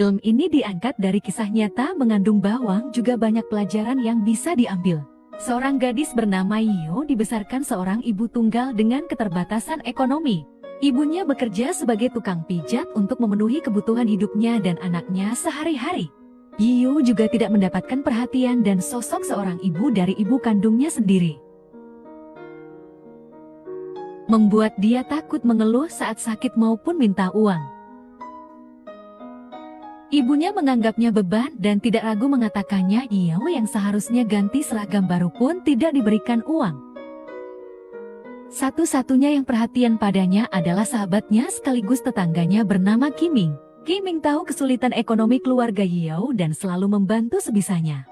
Film ini diangkat dari kisah nyata mengandung bawang juga banyak pelajaran yang bisa diambil. Seorang gadis bernama Yio dibesarkan seorang ibu tunggal dengan keterbatasan ekonomi. Ibunya bekerja sebagai tukang pijat untuk memenuhi kebutuhan hidupnya dan anaknya sehari-hari. Yio juga tidak mendapatkan perhatian dan sosok seorang ibu dari ibu kandungnya sendiri. Membuat dia takut mengeluh saat sakit maupun minta uang. Ibunya menganggapnya beban dan tidak ragu mengatakannya Yio yang seharusnya ganti seragam baru pun tidak diberikan uang. Satu-satunya yang perhatian padanya adalah sahabatnya sekaligus tetangganya bernama Kiming. Kiming tahu kesulitan ekonomi keluarga Yio dan selalu membantu sebisanya.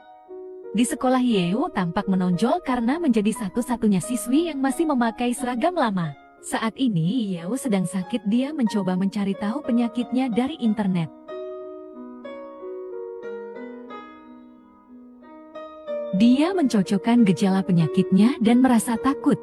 Di sekolah Yio tampak menonjol karena menjadi satu-satunya siswi yang masih memakai seragam lama. Saat ini Yio sedang sakit, dia mencoba mencari tahu penyakitnya dari internet. Dia mencocokkan gejala penyakitnya dan merasa takut.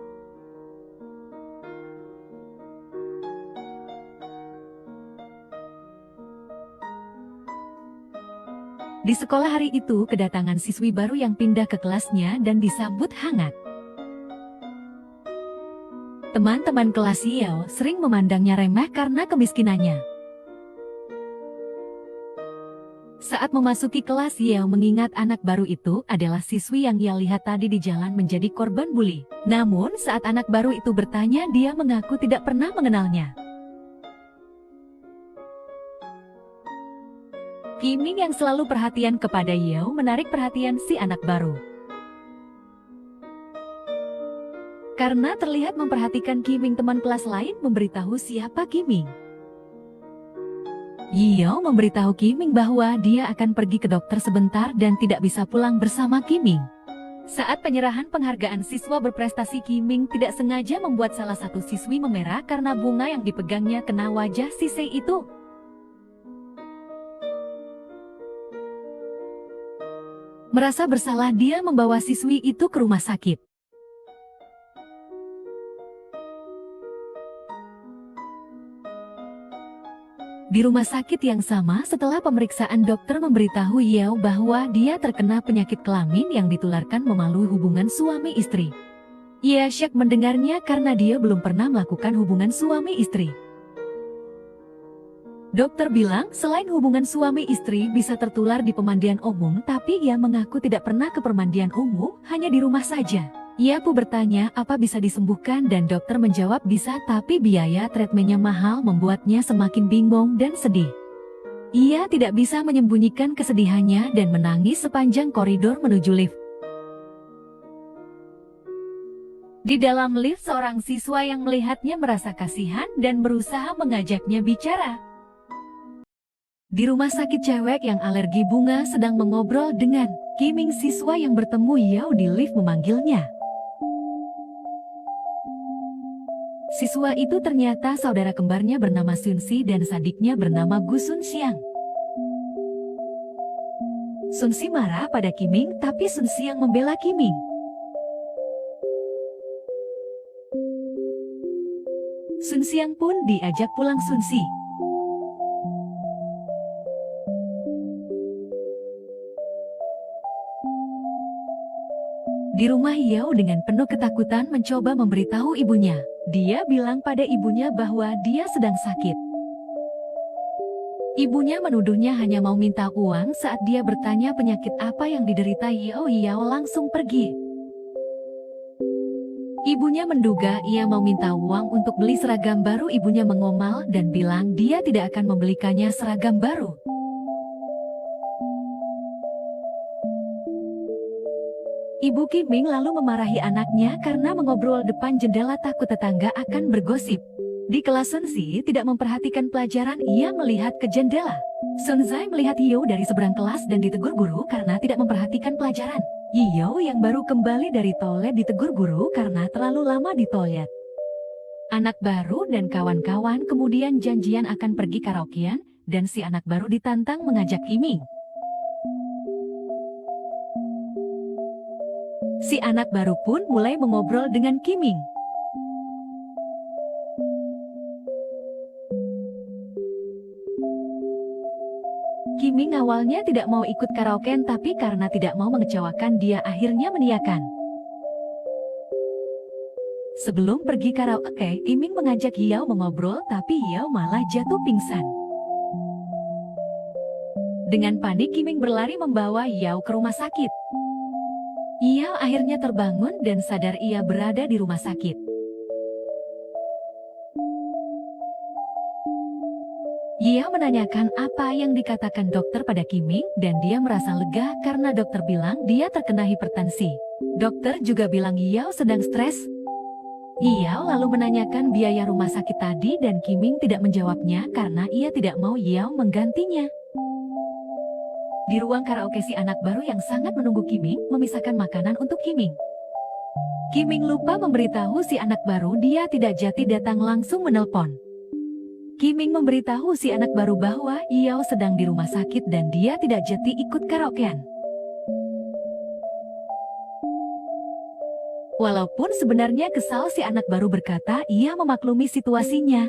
Di sekolah hari itu kedatangan siswi baru yang pindah ke kelasnya dan disambut hangat. Teman-teman kelas Yio sering memandangnya remeh karena kemiskinannya. Saat memasuki kelas, Yio mengingat anak baru itu adalah siswi yang ia lihat tadi di jalan menjadi korban bully. Namun saat anak baru itu bertanya, dia mengaku tidak pernah mengenalnya. Kiming yang selalu perhatian kepada Yio menarik perhatian si anak baru. Karena terlihat memperhatikan Kiming, teman kelas lain memberitahu siapa Kiming. Yio memberitahu Kiming bahwa dia akan pergi ke dokter sebentar dan tidak bisa pulang bersama Kiming. Saat penyerahan penghargaan siswa berprestasi, Kiming tidak sengaja membuat salah satu siswi memerah karena bunga yang dipegangnya kena wajah siswi itu. Merasa bersalah, dia membawa siswi itu ke rumah sakit. Di rumah sakit yang sama, setelah pemeriksaan, dokter memberitahu Yio bahwa dia terkena penyakit kelamin yang ditularkan melalui hubungan suami istri. Ia syok mendengarnya karena dia belum pernah melakukan hubungan suami istri. Dokter bilang selain hubungan suami istri bisa tertular di pemandian umum, tapi ia mengaku tidak pernah ke pemandian umum, hanya di rumah saja. Ia pun bertanya apa bisa disembuhkan dan dokter menjawab bisa, tapi biaya treatmentnya mahal, membuatnya semakin bingung dan sedih. Ia tidak bisa menyembunyikan kesedihannya dan menangis sepanjang koridor menuju lift. Di dalam lift, seorang siswa yang melihatnya merasa kasihan dan berusaha mengajaknya bicara. Di rumah sakit, cewek yang alergi bunga sedang mengobrol dengan Kiming. Siswa yang bertemu Yio di lift memanggilnya. Siswa itu ternyata saudara kembarnya bernama Sunsi dan sadiknya bernama Gu Sunxiang. Sunsi marah pada Kiming, tapi Sunsi yang membela Kiming. Sunxiang pun diajak pulang Sunsi. Di rumah, Yio dengan penuh ketakutan mencoba memberitahu ibunya. Dia bilang pada ibunya bahwa dia sedang sakit. Ibunya menuduhnya hanya mau minta uang. Saat dia bertanya penyakit apa yang diderita Yio, Yio langsung pergi. Ibunya menduga ia mau minta uang untuk beli seragam baru. Ibunya mengomel dan bilang dia tidak akan membelikannya seragam baru. Ibu Kiming lalu memarahi anaknya karena mengobrol depan jendela, takut tetangga akan bergosip. Di kelas, Sunsi tidak memperhatikan pelajaran, ia melihat ke jendela. Sunzai melihat Yio dari seberang kelas dan ditegur guru karena tidak memperhatikan pelajaran. Yio yang baru kembali dari toilet ditegur guru karena terlalu lama di toilet. Anak baru dan kawan-kawan kemudian janjian akan pergi karaokean dan si anak baru ditantang mengajak Kiming. Si anak baru pun mulai mengobrol dengan Kiming. Kiming awalnya tidak mau ikut karaoke, tapi karena tidak mau mengecewakan dia akhirnya mengiyakan. Sebelum pergi karaoke, Kiming mengajak Yao mengobrol, tapi Yao malah jatuh pingsan. Dengan panik, Kiming berlari membawa Yao ke rumah sakit. Yao akhirnya terbangun dan sadar ia berada di rumah sakit. Yao menanyakan apa yang dikatakan dokter pada Kiming dan dia merasa lega karena dokter bilang dia terkena hipertensi. Dokter juga bilang Yao sedang stres. Yao lalu menanyakan biaya rumah sakit tadi dan Kiming tidak menjawabnya karena ia tidak mau Yao menggantinya. Di ruang karaoke si anak baru yang sangat menunggu Kiming memisahkan makanan untuk Kiming. Kiming lupa memberitahu si anak baru dia tidak jadi datang langsung menelpon. Kiming memberitahu si anak baru bahwa Yao sedang di rumah sakit dan dia tidak jadi ikut karaokean. Walaupun sebenarnya kesal, si anak baru berkata ia memaklumi situasinya.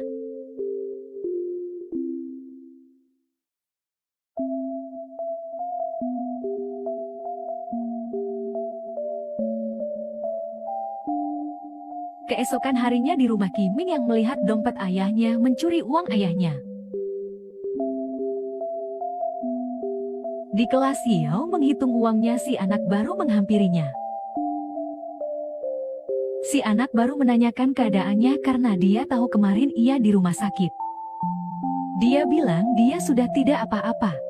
Keesokan harinya di rumah Kiming yang melihat dompet ayahnya mencuri uang ayahnya. Di kelas Yao menghitung uangnya, si anak baru menghampirinya. Si anak baru menanyakan keadaannya karena dia tahu kemarin ia di rumah sakit. Dia bilang dia sudah tidak apa-apa.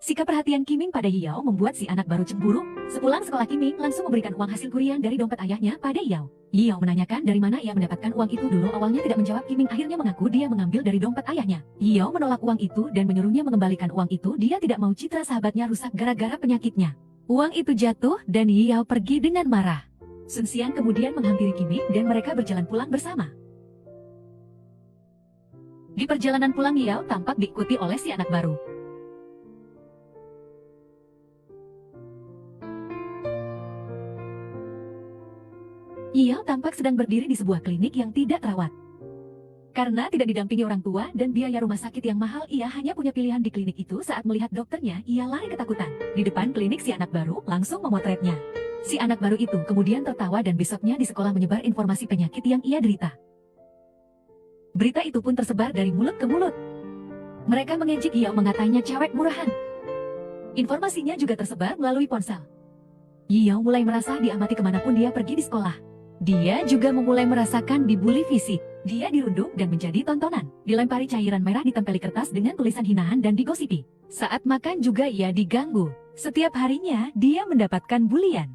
Sikap perhatian Kiming pada Yao membuat si anak baru cemburu. Sepulang sekolah, Kiming langsung memberikan uang hasil curian dari dompet ayahnya pada Yao. Yao menanyakan dari mana ia mendapatkan uang itu. Dulu awalnya tidak menjawab, Kiming akhirnya mengaku dia mengambil dari dompet ayahnya. Yao menolak uang itu dan menyuruhnya mengembalikan uang itu. Dia tidak mau citra sahabatnya rusak gara-gara penyakitnya. Uang itu jatuh dan Yao pergi dengan marah. Sun Xian kemudian menghampiri Kiming dan mereka berjalan pulang bersama. Di perjalanan pulang, Yao tampak diikuti oleh si anak baru. Yao tampak sedang berdiri di sebuah klinik yang tidak terawat. Karena tidak didampingi orang tua dan biaya rumah sakit yang mahal, ia hanya punya pilihan di klinik itu. Saat melihat dokternya, ia lari ketakutan. Di depan klinik, si anak baru langsung memotretnya. Si anak baru itu kemudian tertawa dan besoknya di sekolah menyebar informasi penyakit yang ia derita. Berita itu pun tersebar dari mulut ke mulut. Mereka mengejek Yao, mengatanya cewek murahan. Informasinya juga tersebar melalui ponsel. Yao mulai merasa diamati kemanapun dia pergi di sekolah. Dia juga memulai merasakan dibully fisik. Dia dirundung dan menjadi tontonan. Dilempari cairan merah, ditempeli kertas dengan tulisan hinaan dan digosipi. Saat makan juga ia diganggu. Setiap harinya dia mendapatkan bulian.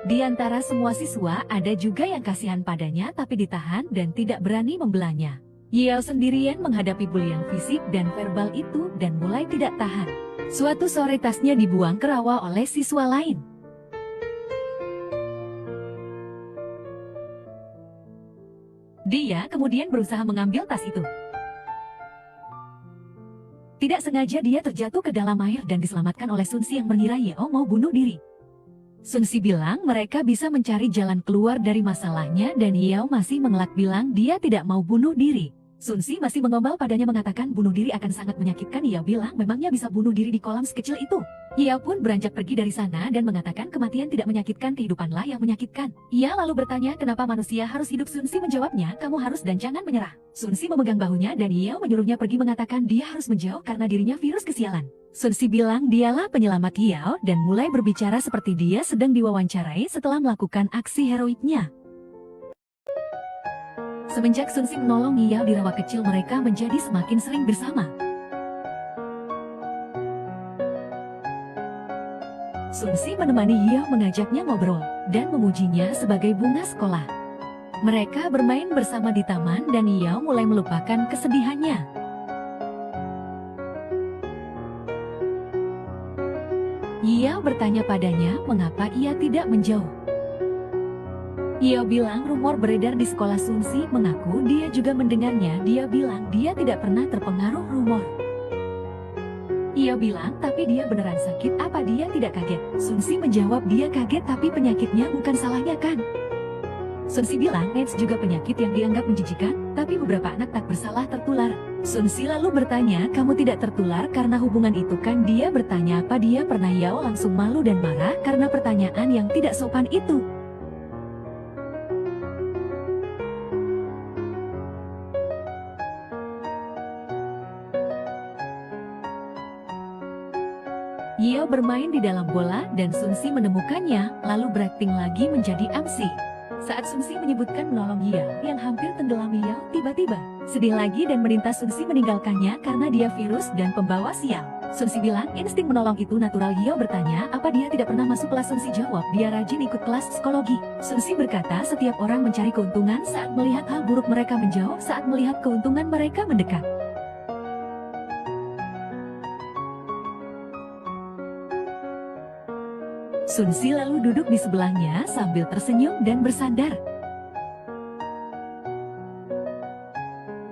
Di antara semua siswa, ada juga yang kasihan padanya tapi ditahan dan tidak berani membelanya. Yao sendirian menghadapi bulian fisik dan verbal itu dan mulai tidak tahan. Suatu sore tasnya dibuang ke rawa oleh siswa lain. Dia kemudian berusaha mengambil tas itu. Tidak sengaja dia terjatuh ke dalam air dan diselamatkan oleh Sun Si yang mengira Yao mau bunuh diri. Sun Si bilang mereka bisa mencari jalan keluar dari masalahnya dan Yao masih mengelak bilang dia tidak mau bunuh diri. Sun Si masih mengombal padanya, mengatakan bunuh diri akan sangat menyakitkan. Yao bilang memangnya bisa bunuh diri di kolam sekecil itu. Yao pun beranjak pergi dari sana dan mengatakan kematian tidak menyakitkan, kehidupanlah yang menyakitkan. Ia lalu bertanya kenapa manusia harus hidup. Sun Si menjawabnya, kamu harus dan jangan menyerah. Sun Si memegang bahunya dan Yao menyuruhnya pergi, mengatakan dia harus menjauh karena dirinya virus kesialan. Sun Si bilang dialah penyelamat Yao dan mulai berbicara seperti dia sedang diwawancarai setelah melakukan aksi heroiknya. Semenjak Sun Si menolong Yao di rawa kecil, mereka menjadi semakin sering bersama. Sun Si menemani Yao, mengajaknya ngobrol, dan memujinya sebagai bunga sekolah. Mereka bermain bersama di taman dan Yao mulai melupakan kesedihannya. Yao bertanya padanya mengapa ia tidak menjauh. Yao bilang rumor beredar di sekolah. Sunsi mengaku dia juga mendengarnya. Dia bilang dia tidak pernah terpengaruh rumor. Yao bilang tapi dia beneran sakit, apa dia tidak kaget? Sunsi menjawab dia kaget tapi penyakitnya bukan salahnya kan? Sunsi bilang AIDS juga penyakit yang dianggap menjijikan, tapi beberapa anak tak bersalah tertular. Sunsi lalu bertanya, kamu tidak tertular karena hubungan itu kan? Dia bertanya apa dia pernah. Yao langsung malu dan marah karena pertanyaan yang tidak sopan itu. Yao bermain di dalam bola dan Sunsi menemukannya, lalu berakting lagi menjadi MC. Saat Sunsi menyebutkan menolong Yao yang hampir tenggelam, Yao tiba-tiba sedih lagi dan meminta Sunsi meninggalkannya karena dia virus dan pembawa sial. Sunsi bilang insting menolong itu natural. Yao bertanya apa dia tidak pernah masuk kelas. Sunsi jawab dia rajin ikut kelas psikologi. Sunsi berkata setiap orang mencari keuntungan saat melihat hal buruk mereka menjauh, saat melihat keuntungan mereka mendekat. Sunsi lalu duduk di sebelahnya sambil tersenyum dan bersandar.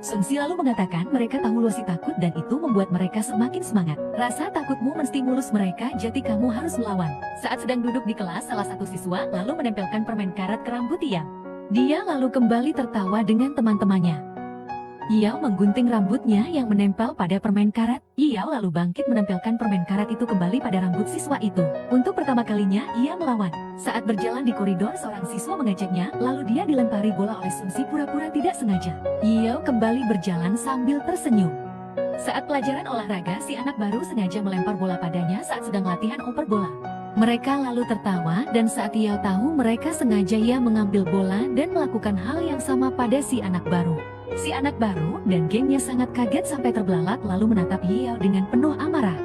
Sunsi lalu mengatakan mereka tahu Lucy takut dan itu membuat mereka semakin semangat. Rasa takutmu menstimulus mereka, jadi kamu harus melawan. Saat sedang duduk di kelas, salah satu siswa lalu menempelkan permen karet ke rambut Yao. Dia lalu kembali tertawa dengan teman-temannya. Yao menggunting rambutnya yang menempel pada permen karet. Yao lalu bangkit menempelkan permen karet itu kembali pada rambut siswa itu. Untuk pertama kalinya ia melawan. Saat berjalan di koridor, seorang siswa mengajaknya, lalu dia dilempari bola oleh Sunsi pura-pura tidak sengaja. Yao kembali berjalan sambil tersenyum. Saat pelajaran olahraga, si anak baru sengaja melempar bola padanya saat sedang latihan oper bola. Mereka lalu tertawa dan saat Yao tahu mereka sengaja, ia mengambil bola dan melakukan hal yang sama pada si anak baru. Si anak baru dan gengnya sangat kaget sampai terbelalak lalu menatap Yao dengan penuh amarah.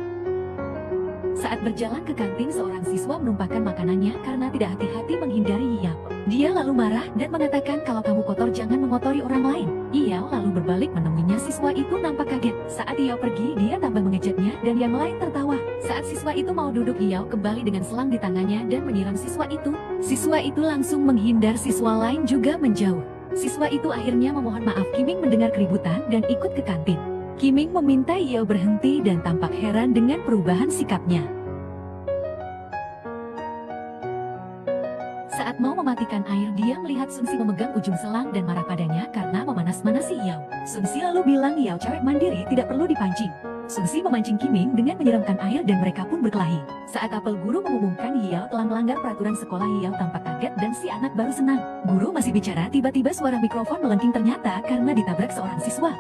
Saat berjalan ke kantin, seorang siswa menumpahkan makanannya karena tidak hati-hati menghindari Yao. Dia lalu marah dan mengatakan kalau kamu kotor jangan mengotori orang lain. Yao lalu berbalik menemuinya. Siswa itu nampak kaget. Saat Yao pergi, dia tambah mengejaknya dan yang lain tertawa. Saat siswa itu mau duduk, Yao kembali dengan selang di tangannya dan menyiram siswa itu. Siswa itu langsung menghindar, siswa lain juga menjauh. Siswa itu akhirnya memohon maaf. Kiming mendengar keributan dan ikut ke kantin. Kiming meminta Yao berhenti dan tampak heran dengan perubahan sikapnya. Saat mau mematikan air, dia melihat Sunsi memegang ujung selang dan marah padanya karena memanas-manasi Yao. Sunsi lalu bilang Yao cewek mandiri tidak perlu dipancing. Sunsi memancing Kiming dengan menyiramkan air dan mereka pun berkelahi. Saat apel guru mengumumkan Yao telah melanggar peraturan sekolah, Yao tampak kaget dan si anak baru senang. Guru masih bicara, tiba-tiba suara mikrofon melengking, ternyata karena ditabrak seorang siswa.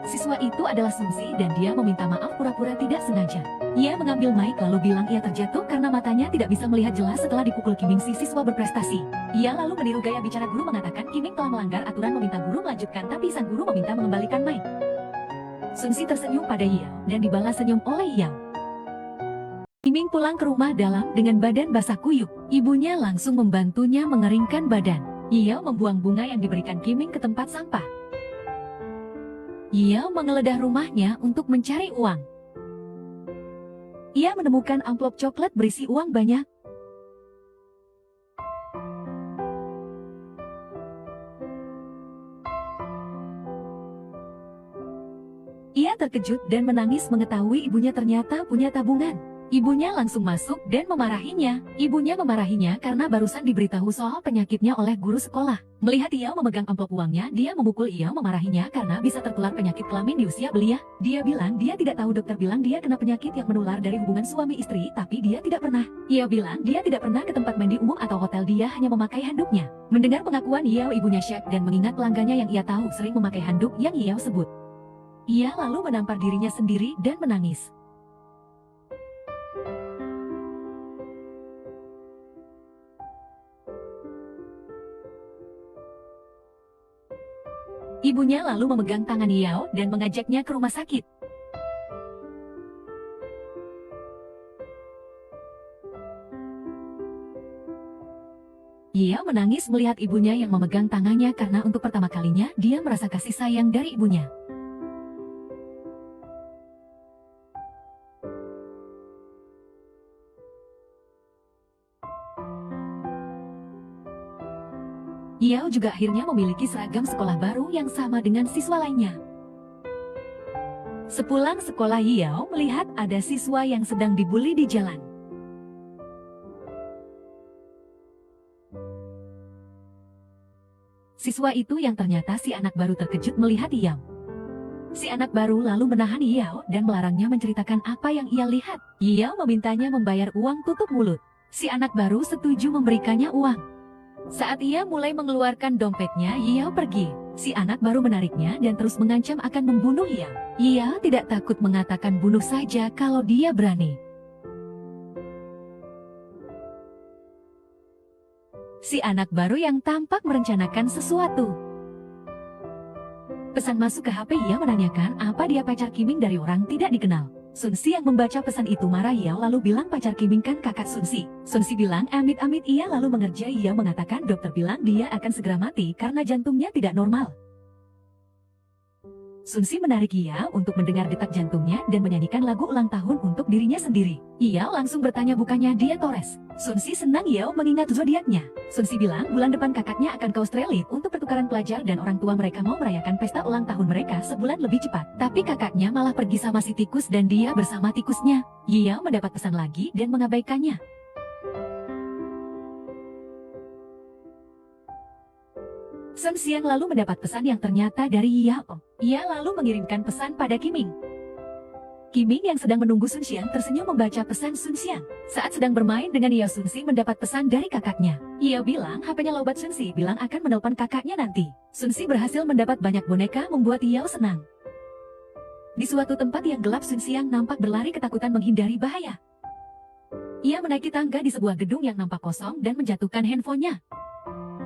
Siswa itu adalah Sunsi dan dia meminta maaf pura-pura tidak sengaja. Ia mengambil mic lalu bilang ia terjatuh karena matanya tidak bisa melihat jelas setelah dipukul Kiming. Si siswa berprestasi. Ia lalu meniru gaya bicara guru mengatakan Kiming telah melanggar aturan, meminta guru melanjutkan tapi sang guru meminta mengembalikan mic. Sunsi tersenyum pada Yao dan dibalas senyum oleh Yao. Kiming pulang ke rumah dalam dengan badan basah kuyup. Ibunya langsung membantunya mengeringkan badan. Yao membuang bunga yang diberikan Kiming ke tempat sampah. Yao menggeledah rumahnya untuk mencari uang. Ia menemukan amplop coklat berisi uang banyak. Ia terkejut dan menangis mengetahui ibunya ternyata punya tabungan. Ibunya langsung masuk dan memarahinya. Ibunya memarahinya karena barusan diberitahu soal penyakitnya oleh guru sekolah. Melihat Yao memegang amplop uangnya, dia memukul Yao memarahinya karena bisa tertular penyakit kelamin di usia belia. Dia bilang dia tidak tahu, dokter bilang dia kena penyakit yang menular dari hubungan suami istri, tapi dia tidak pernah. Yao bilang dia tidak pernah ke tempat mandi umum atau hotel, dia hanya memakai handuknya. Mendengar pengakuan Yao, ibunya syok dan mengingat pelanggannya yang ia tahu sering memakai handuk yang Yao sebut. Ia lalu menampar dirinya sendiri dan menangis. Ibunya lalu memegang tangan Yao dan mengajaknya ke rumah sakit. Yao menangis melihat ibunya yang memegang tangannya karena untuk pertama kalinya dia merasa kasih sayang dari ibunya. Yao juga akhirnya memiliki seragam sekolah baru yang sama dengan siswa lainnya. Sepulang sekolah, Yao melihat ada siswa yang sedang dibully di jalan. Siswa itu yang ternyata si anak baru terkejut melihat Yao. Si anak baru lalu menahan Yao dan melarangnya menceritakan apa yang ia lihat. Yao memintanya membayar uang tutup mulut. Si anak baru setuju memberikannya uang. Saat ia mulai mengeluarkan dompetnya, Yao pergi. Si anak baru menariknya dan terus mengancam akan membunuh Yao. Ia tidak takut mengatakan bunuh saja kalau dia berani. Si anak baru yang tampak merencanakan sesuatu. Pesan masuk ke HP, ia menanyakan apa dia pacar Kiming dari orang tidak dikenal. Sun Si yang membaca pesan itu marah. Yao lalu bilang pacar Kiming kan kakak Sun Si. Sun Si bilang amit-amit. Ia lalu mengerja. Yao mengatakan dokter bilang dia akan segera mati karena jantungnya tidak normal. Sun Si menarik Yao untuk mendengar detak jantungnya dan menyanyikan lagu ulang tahun untuk dirinya sendiri. Yao langsung bertanya bukannya dia Taurus. Sun Si senang Yao mengingat zodiaknya. Sun Si bilang bulan depan kakaknya akan ke Australia untuk pertukaran pelajar dan orang tua mereka mau merayakan pesta ulang tahun mereka sebulan lebih cepat. Tapi kakaknya malah pergi sama si tikus dan dia bersama tikusnya. Yao mendapat pesan lagi dan mengabaikannya. Sun Xiang lalu mendapat pesan yang ternyata dari Yao. Ia lalu mengirimkan pesan pada Kiming. Kiming yang sedang menunggu Sun Xiang tersenyum membaca pesan Sun Xiang. Saat sedang bermain dengan Yao, Sun Si mendapat pesan dari kakaknya. Yao bilang HP-nya lobat. Sun Si bilang akan menelpon kakaknya nanti. Sun Si berhasil mendapat banyak boneka membuat Yao senang. Di suatu tempat yang gelap, Sun Xiang nampak berlari ketakutan menghindari bahaya. Ia menaiki tangga di sebuah gedung yang nampak kosong dan menjatuhkan handphonenya.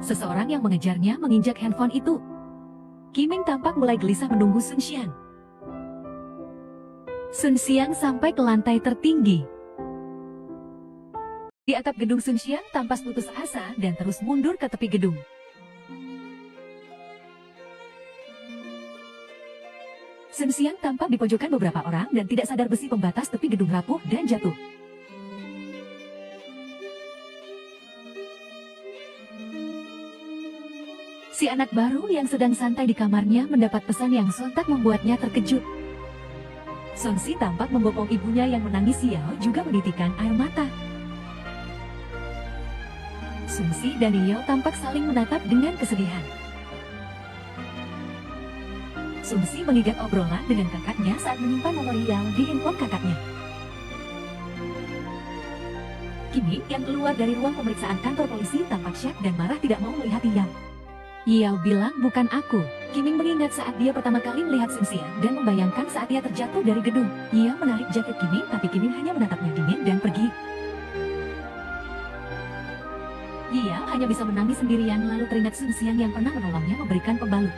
Seseorang yang mengejarnya menginjak handphone itu. Kiming tampak mulai gelisah menunggu Sun Xiang. Sun Xiang sampai ke lantai tertinggi. Di atap gedung, Sun Xiang tampak putus asa dan terus mundur ke tepi gedung. Sun Xiang tampak di pojokan beberapa orang dan tidak sadar besi pembatas tepi gedung rapuh dan jatuh. Si anak baru yang sedang santai di kamarnya mendapat pesan yang sontak membuatnya terkejut. Sun Si tampak membopong ibunya yang menangis. Yao juga menitikan air mata. Sun Si dan Yao tampak saling menatap dengan kesedihan. Sun Si mengingat obrolan dengan kakaknya saat menyimpan nomor Yao di handphone kakaknya. Kiming yang keluar dari ruang pemeriksaan kantor polisi tampak syak dan marah tidak mau melihat Yao. Yao bilang bukan aku. Kiming mengingat saat dia pertama kali melihat Sun Xiang dan membayangkan saat dia terjatuh dari gedung. Yao menarik jaket Kiming tapi Kiming hanya menatapnya dingin dan pergi. Yao hanya bisa menangis sendirian lalu teringat Sun Xiang yang pernah menolongnya memberikan pembalut.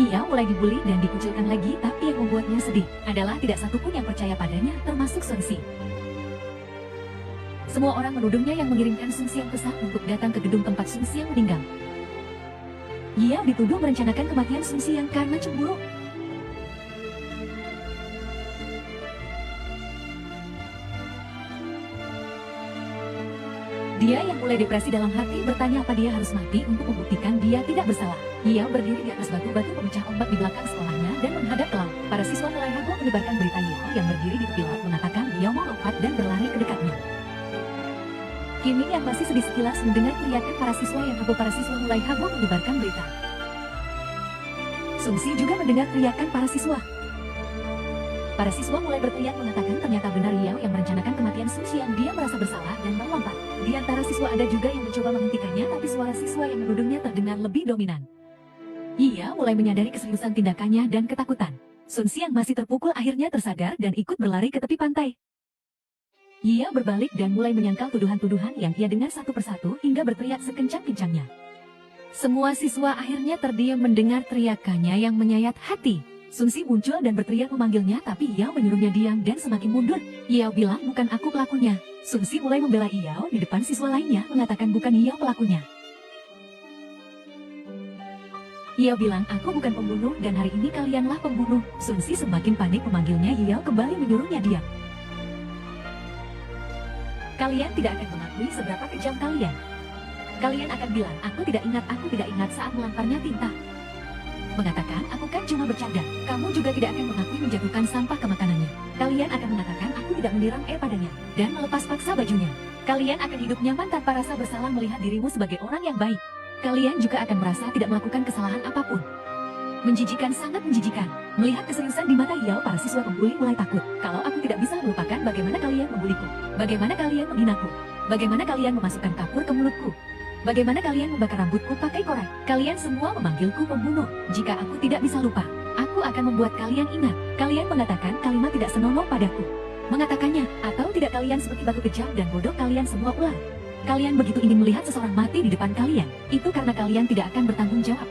Yao mulai dibully dan dikucilkan lagi, tapi yang membuatnya sedih adalah tidak satupun yang percaya padanya termasuk Sun Si. Semua orang menuduhnya yang mengirimkan Sun Xiang pesan untuk datang ke gedung tempat Sun Xiang meninggal. Yao dituduh merencanakan kematian Sun Xiang karena cemburu. Dia yang mulai depresi dalam hati bertanya apa dia harus mati untuk membuktikan dia tidak bersalah. Yao berdiri di atas batu-batu pemecah ombak di belakang sekolahnya dan menghadap ke laut. Para siswa mulai heboh menyebarkan berita Yao yang berdiri di tepi laut mengatakan Yao mau lompat dan berlari ke dekatnya. Kiming yang masih sedih sekilas mendengar teriakan para siswa yang heboh. Para siswa mulai heboh menyebarkan berita. Sun Si juga mendengar teriakan para siswa. Para siswa mulai berteriak mengatakan ternyata benar Yao yang merencanakan kematian Sun Xiang. Dia merasa bersalah dan melompat. Di antara siswa ada juga yang mencoba menghentikannya, tapi suara siswa yang menuduhnya terdengar lebih dominan. Yao mulai menyadari keseriusan tindakannya dan ketakutan. Sun Si yang masih terpukul akhirnya tersadar dan ikut berlari ke tepi pantai. Yao berbalik dan mulai menyangkal tuduhan-tuduhan yang ia dengar satu persatu hingga berteriak sekencang-kencangnya. Semua siswa akhirnya terdiam mendengar teriakannya yang menyayat hati. Sun Si muncul dan berteriak memanggilnya, tapi Yao menyuruhnya diam dan semakin mundur. Yao bilang bukan aku pelakunya. Sun Si mulai membela Yao di depan siswa lainnya, mengatakan bukan Yao pelakunya. Yao bilang aku bukan pembunuh dan hari ini kalianlah pembunuh. Sun Si semakin panik memanggilnya. Yao kembali menyuruhnya diam. Kalian tidak akan mengakui seberapa kejam kalian. Kalian akan bilang, aku tidak ingat saat melamparnya tinta. Mengatakan, aku kan cuma bercanda. Kamu juga tidak akan mengakui menjatuhkan sampah ke makanannya. Kalian akan mengatakan, aku tidak menyiram air padanya, dan melepas paksa bajunya. Kalian akan hidup nyaman tanpa rasa bersalah melihat dirimu sebagai orang yang baik. Kalian juga akan merasa tidak melakukan kesalahan apapun. Menjijikan, sangat menjijikan. Melihat keseriusan di mata Yao, para siswa pembuli mulai takut. Kalau aku tidak bisa melupakan bagaimana kalian membuliku, bagaimana kalian menghinaku, bagaimana kalian memasukkan kapur ke mulutku, bagaimana kalian membakar rambutku pakai korek. Kalian semua memanggilku pembunuh. Jika aku tidak bisa lupa, aku akan membuat kalian ingat. Kalian mengatakan kalimat tidak senonoh padaku. Mengatakannya, atau tidak kalian seperti batu kejam dan bodoh kalian semua ular. Kalian begitu ingin melihat seseorang mati di depan kalian. Itu karena kalian tidak akan bertanggung jawab.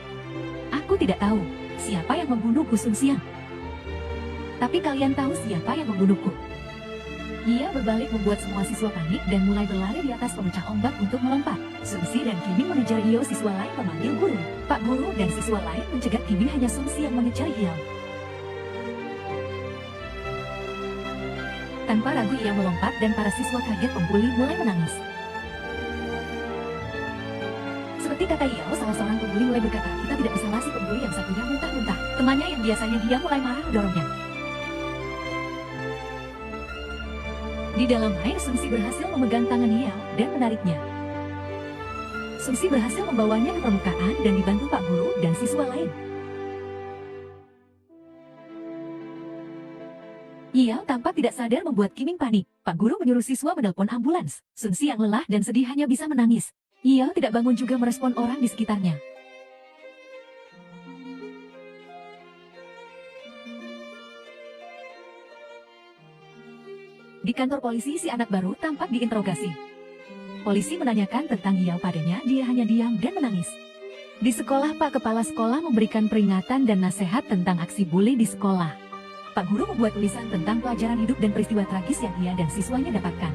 Aku tidak tahu siapa yang membunuhku Sun Xiang. Tapi kalian tahu siapa yang membunuhku. Ia berbalik membuat semua siswa panik dan mulai berlari di atas pemecah ombak untuk melompat. Sun Xi dan Qiming mengejar Yao, siswa lain memanggil guru. Pak guru dan siswa lain mencegat Qiming, hanya Sun Xi yang mengejar Yao. Tanpa ragu ia melompat dan para siswa kaget, pembuli mulai menangis. Seperti kata Yao, salah seorang pembuli mulai berkata, kita tidak bisa si pembuli yang satunya muntah-muntah. Temannya yang biasanya dia mulai marah mendorongnya. Di dalam air, Sun Xi berhasil memegang tangan Yao dan menariknya. Sun Xi berhasil membawanya ke permukaan dan dibantu Pak Guru dan siswa lain. Yao tampak tidak sadar membuat Qiming panik. Pak Guru menyuruh siswa menelpon ambulans. Sun Xi yang lelah dan sedih hanya bisa menangis. Yao tidak bangun juga merespon orang di sekitarnya. Di kantor polisi, si anak baru tampak diinterogasi. Polisi menanyakan tentang Yao padanya, dia hanya diam dan menangis. Di sekolah, Pak Kepala Sekolah memberikan peringatan dan nasihat tentang aksi bully di sekolah. Pak Guru membuat tulisan tentang pelajaran hidup dan peristiwa tragis yang ia dan siswanya dapatkan.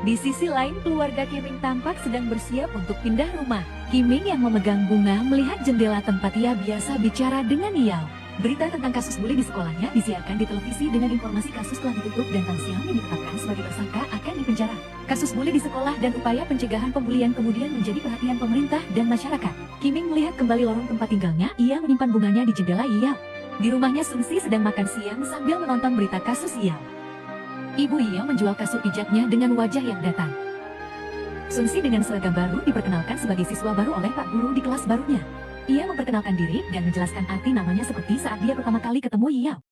Di sisi lain, keluarga Qiming tampak sedang bersiap untuk pindah rumah. Qiming yang memegang bunga melihat jendela tempat ia biasa bicara dengan Yao. Berita tentang kasus bully di sekolahnya disiarkan di televisi dengan informasi kasus telah ditutup dan Tan Xiaomi ditetapkan sebagai tersangka akan dipenjara. Kasus bully di sekolah dan upaya pencegahan pembulian kemudian menjadi perhatian pemerintah dan masyarakat. Qiming melihat kembali lorong tempat tinggalnya, ia menyimpan bunganya di jendela Yao. Di rumahnya, Sun Xi sedang makan siang sambil menonton berita kasus Yao. Ibu Yao menjual kasut pijaknya dengan wajah yang datar. Sun Xi dengan seragam baru diperkenalkan sebagai siswa baru oleh Pak Guru di kelas barunya. Ia memperkenalkan diri dan menjelaskan arti namanya seperti saat dia pertama kali ketemu Yao.